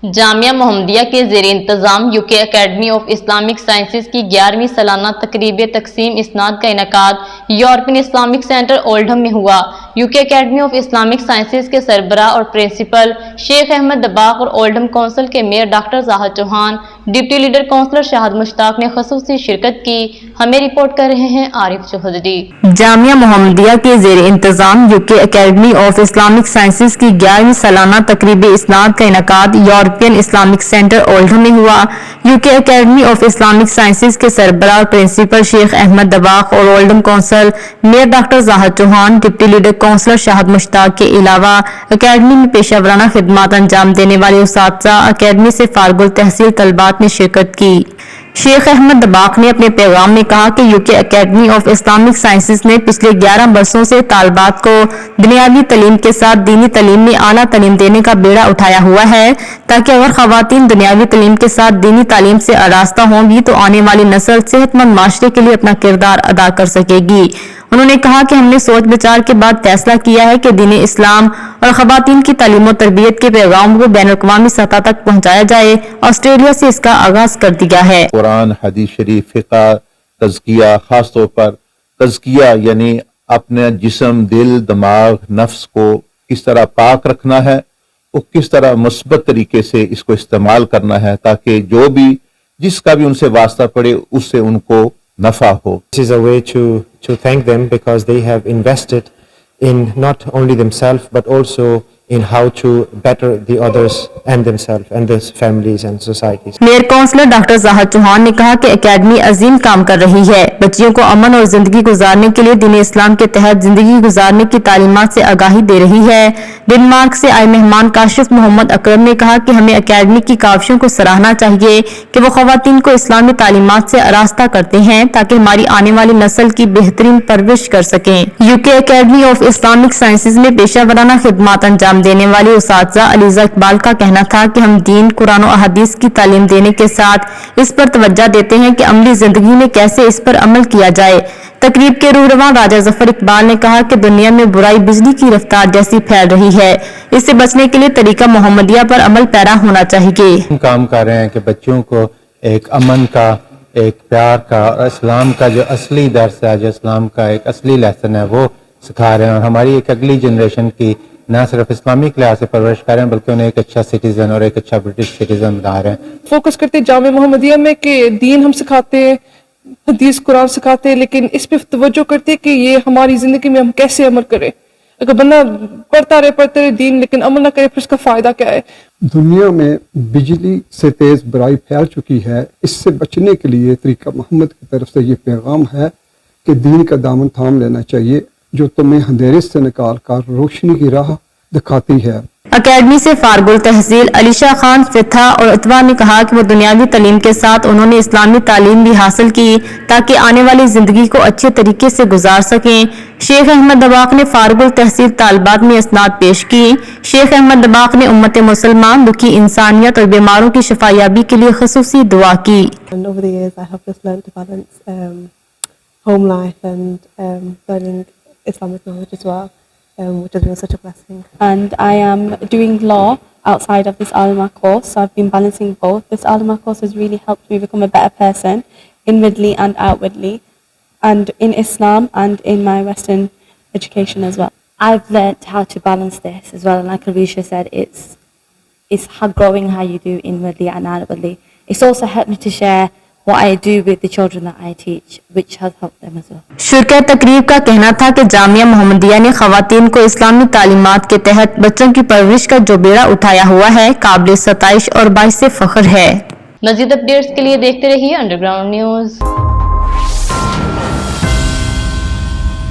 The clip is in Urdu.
جامعہ محمدیہ کے زیر انتظام UK academy of Islamic sciences کی 11ویں سالانہ تقریب تقسیم اسناد کا انعقاد یورپین اسلامک سینٹر اولڈہم میں ہوا۔ UK academy of Islamic sciences کے سربراہ اور پرنسپل شیخ احمد دباغ اور اولڈہم کونسل کے mayor doctor Zahid Chauhan, deputy leader counsellor شاہد مشتاق نے خصوصی شرکت کی۔ ہمیں رپورٹ کر رہے ہیں عارف چوہدری۔ جامعہ محمدیہ کے زیر انتظام UK academy of Islamic sciences کی 11ویں سالانہ تقریب اسناد کا انعقاد یورپین اسلامک سینٹر اولڈہم میں ہوا۔ UK academy of Islamic sciences کے سربراہ اور پرنسپل شیخ احمد دباغ اور اولڈہم council mayor doctor Zahid Chauhan, deputy leader counsellor شاہد مشتاق کے علاوہ اکیڈمی میں پیشہ ورانہ خدمات انجام دینے والے اساتذہ، اکیڈمی سے فارغ التحصیل طلباء نے شرکت کی۔ شیخ احمد دباغ نے اپنے پیغام میں کہا کہ UK academy of Islamic sciences نے پچھلے 11 برسوں سے طالبات کو دنیاوی تعلیم کے ساتھ دینی تعلیم میں اعلیٰ تعلیم دینے کا بیڑا اٹھایا ہوا ہے، تاکہ اگر خواتین دنیاوی تعلیم کے ساتھ دینی تعلیم سے آراستہ ہوں گی تو آنے والی نسل صحت مند معاشرے کے لیے اپنا کردار ادا کر سکے گی۔ انہوں نے کہا کہ ہم نے سوچ بچار کے بعد فیصلہ کیا ہے کہ دین اسلام اور خواتین کی تعلیم و تربیت کے پیغام کو بین الاقوامی سطح تک پہنچایا جائے۔ آسٹریلیا سے اس کا آغاز کر دیا ہے۔ قرآن، حدیث شریف، فقہ، تزکیہ، خاص طور پر تزکیہ یعنی اپنے جسم، دل، دماغ، نفس کو کس طرح پاک رکھنا ہے اور کس طرح مثبت طریقے سے اس کو استعمال کرنا ہے تاکہ جو بھی جس کا بھی ان سے واسطہ پڑے اس سے ان کو نفع ہو۔ This is a way to thank them because they have invested in not only themselves but also in how to better the others and themselves and their families and societies. Mayor councillor doctor Zahid Chauhan نے کہا کہ اکیڈمی عظیم کام کر رہی ہے، بچیوں کو امن اور زندگی گزارنے کے لیے دین اسلام کے تحت زندگی گزارنے کی تعلیمات سے آگاہی دے رہی ہے۔ ڈنمارک سے آئے مہمان کاشف محمد اکرم نے کہا کہ ہمیں اکیڈمی کی کاوشوں کو سراہنا چاہیے کہ وہ خواتین کو اسلامی تعلیمات سے آراستہ کرتے ہیں تاکہ ہماری آنے والی نسل کی بہترین پرورش کر سکیں۔ UK academy of Islamic sciences میں پیشہ ورانہ خدمات انجام دینے والے اساتذہ علیزہ اقبال کا کہنا تھا کہ ہم دین، قرآن و احادیث کی تعلیم دینے کے ساتھ اس پر توجہ دیتے ہیں کہ عملی زندگی میں کیسے اس پر عمل کیا جائے۔ تقریب کے روح رواں راجہ ظفر اقبال نے کہا کہ دنیا میں برائی بجلی کی رفتار جیسی پھیل رہی ہے، اس سے بچنے کے لیے طریقہ محمدیہ پر عمل پیرا ہونا چاہیے۔ ہم کام کر رہے ہیں کہ بچوں کو ایک امن کا، ایک پیار کا اور اسلام کا جو اصلی درس ہے، جو اسلام کا ایک اصلی لیسن ہے وہ سکھا رہے ہیں، اور ہماری ایک اگلی جنریشن کی نہ صرف اسلامی لحاظ سے پرورش کر رہے ہیں بلکہ انہیں ایک اچھا سٹیزن اور ایک اچھا برٹش سٹیزن بنا رہے ہیں۔ فوکس کرتے جامعہ محمدیہ میں کہ دین ہم سکھاتے ہیں، حدیث قرآن سکھاتے ہیں، لیکن اس پہ توجہ کرتے کہ یہ ہماری زندگی میں ہم کیسے عمل کریں۔ اگر بندہ پڑھتا رہے دین لیکن عمل نہ کرے پھر اس کا فائدہ کیا ہے؟ دنیا میں بجلی سے تیز برائی پھیل چکی ہے، اس سے بچنے کے لیے طریقہ محمد کی طرف سے یہ پیغام ہے کہ دین کا دامن تھام لینا چاہیے جو تمہیں اندھیرے سے نکال کر روشنی کی راہ دکھاتی ہے۔ اکیڈمی سے فارغ التحصیل علیشہ خان فتح اور اتبا نے کہا کہ وہ دنیاوی تعلیم کے ساتھ انہوں نے اسلامی تعلیم بھی حاصل کی تاکہ آنے والی زندگی کو اچھے طریقے سے گزار سکیں۔ شیخ احمد دباغ نے فارغ التحصیل طالبات میں اسناد پیش کی۔ شیخ احمد دباغ نے امت مسلمان، دکھی انسانیت اور بیماروں کی شفایابی کے لیے خصوصی دعا کی۔ home life and learning Islamic knowledge as well, which has been such a blessing. And I am doing law outside of this Alima course, so I've been balancing both. This Alima course has really helped me become a better person, inwardly and outwardly, and in Islam and in my Western education as well. I've learnt how to balance this as well, and like Alicia said, it's growing how you do inwardly and outwardly. It's also helped me to share what I do with the children that I teach, which has helped them as well. شرکا تقریب کا کہنا تھا کہ جامعہ محمدیہ نے خواتین کو اسلامی تعلیمات کے تحت بچوں کی پرورش کا جو بیڑا اٹھایا ہوا ہے قابل ستائش اور باعث فخر ہے۔ مزید اپڈیٹس کے لیے دیکھتے رہیے انڈر گراؤنڈ نیوز۔